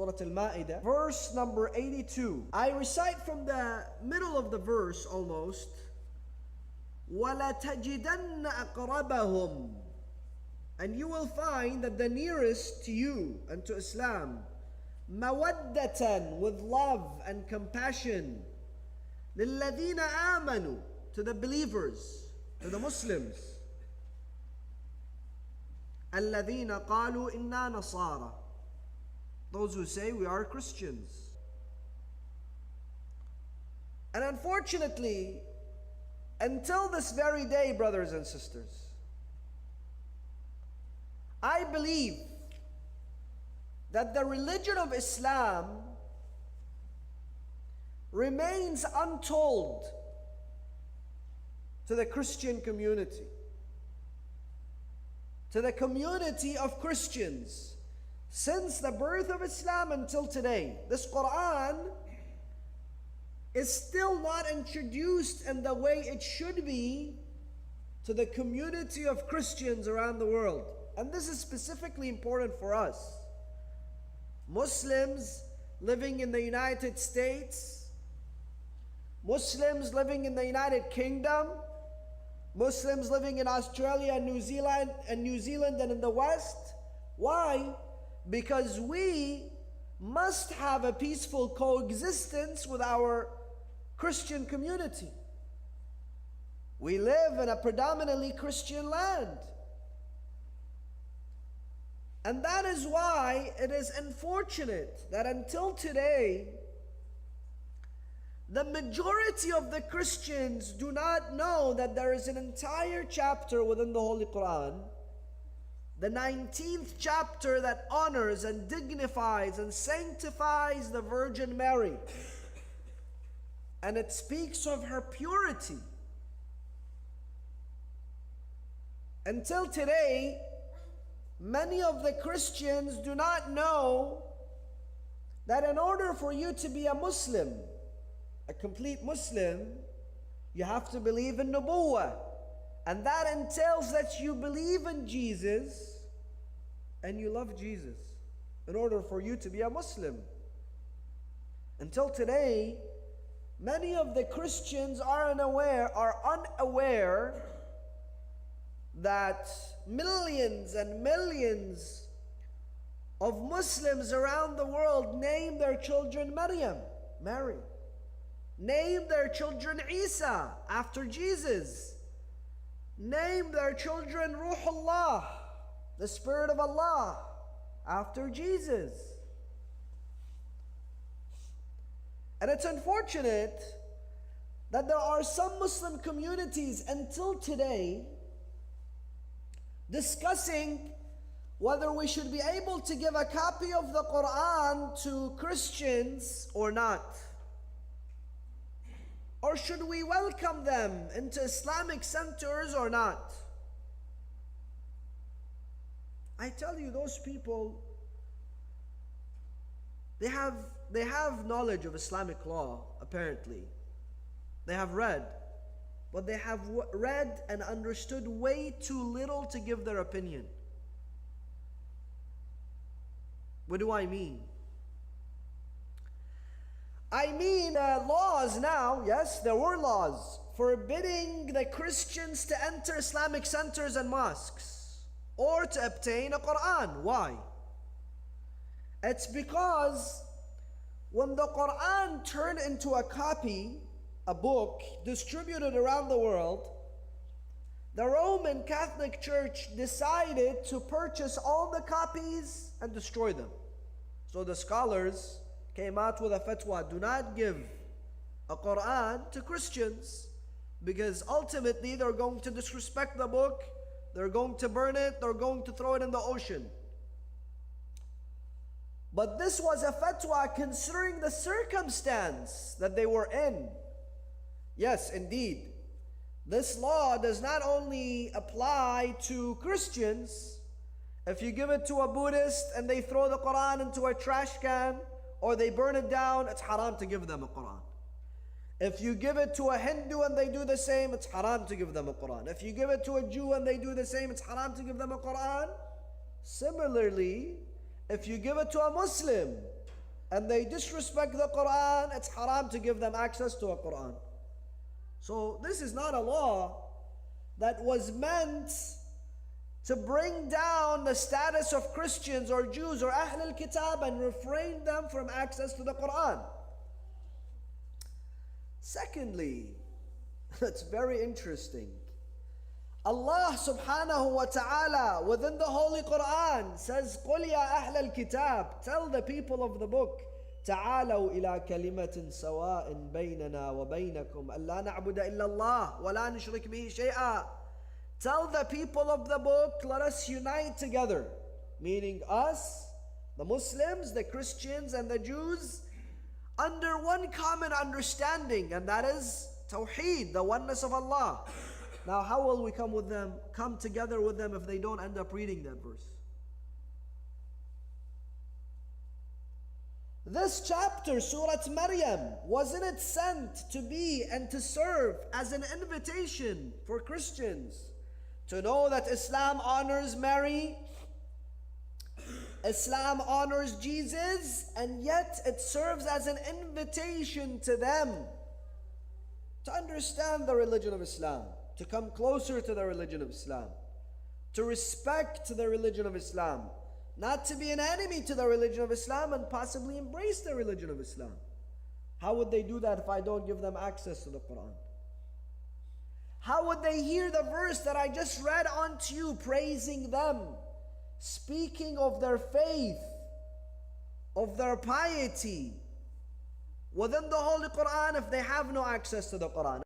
Surah Al-Ma'idah, verse number 82. I recite from the middle of the verse almost. وَلَتَجِدَنَّ أَقْرَبَهُمْ. And you will find that the nearest to you and to Islam, مَوَدَّةً, with love and compassion, لِلَّذِينَ آمَنُوا, to the believers, to the Muslims, الَّذِينَ قَالُوا إِنَّا نَصَارَى, those who say we are Christians. And unfortunately, until this very day, brothers and sisters, I believe that the religion of Islam remains untold to the Christian community, to the community of Christians, since the birth of Islam until today. This Quran is still not introduced in the way it should be to the community of Christians around the world. And this is specifically important for us, Muslims living in the United States, Muslims living in the United Kingdom, Muslims living in Australia and New Zealand and in the West. Why? Because we must have a peaceful coexistence with our Christian community. We live in a predominantly Christian land. And that is why it is unfortunate that until today, the majority of the Christians do not know that there is an entire chapter within the Holy Quran, the 19th chapter, that honors and dignifies and sanctifies the Virgin Mary. And it speaks of her purity. Until today, many of the Christians do not know that in order for you to be a Muslim, a complete Muslim, you have to believe in Nubuwwah. And that entails that you believe in Jesus and you love Jesus in order for you to be a Muslim. Until today, many of the Christians are unaware that millions and millions of Muslims around the world name their children Maryam, Mary. Name their children Isa, after Jesus. Name their children Ruhullah, the Spirit of Allah, after Jesus. And it's unfortunate that there are some Muslim communities until today discussing whether we should be able to give a copy of the Quran to Christians or not. Or should we welcome them into Islamic centers or not? I tell you, those people, they have knowledge of Islamic law, apparently. They have read, but they have read and understood way too little to give their opinion. What do I mean? I mean laws now, yes, there were laws forbidding the Christians to enter Islamic centers and mosques or to obtain a Quran. Why? It's because when the Quran turned into a copy, a book distributed around the world, the Roman Catholic Church decided to purchase all the copies and destroy them. So the scholars came out with a fatwa: do not give a Quran to Christians, because ultimately they're going to disrespect the book, they're going to burn it, they're going to throw it in the ocean. But this was a fatwa considering the circumstance that they were in. Yes, indeed, this law does not only apply to Christians. If you give it to a Buddhist and they throw the Quran into a trash can or they burn it down, it's haram to give them a Quran. If you give it to a Hindu and they do the same, it's haram to give them a Quran. If you give it to a Jew and they do the same, it's haram to give them a Quran. Similarly, if you give it to a Muslim and they disrespect the Quran, it's haram to give them access to a Quran. So this is not a law that was meant to bring down the status of Christians or Jews or Ahl al-Kitab and refrain them from access to the Quran. Secondly, it's very interesting. Allah subhanahu wa ta'ala within the Holy Quran says, قُلْ يَا أَهْلَ الْكِتَابِ, tell the people of the book, تعالوا إلى كلمة سواء بيننا وبينكم ألا نعبد إلا الله ولا نشرك به شيئا. Tell the people of the book, let us unite together, meaning us, the Muslims, the Christians and the Jews, under one common understanding, and that is Tawheed, the oneness of Allah. Now how will we come together with them if they don't end up reading that verse? This chapter, Surah Maryam, wasn't it sent to be and to serve as an invitation for Christians to know that Islam honors Mary, Islam honors Jesus, and yet it serves as an invitation to them to understand the religion of Islam, to come closer to the religion of Islam, to respect the religion of Islam, not to be an enemy to the religion of Islam and possibly embrace the religion of Islam. How would they do that if I don't give them access to the Quran? How would they hear the verse that I just read unto you, praising them, speaking of their faith, of their piety within the Holy Quran, if they have no access to the Quran?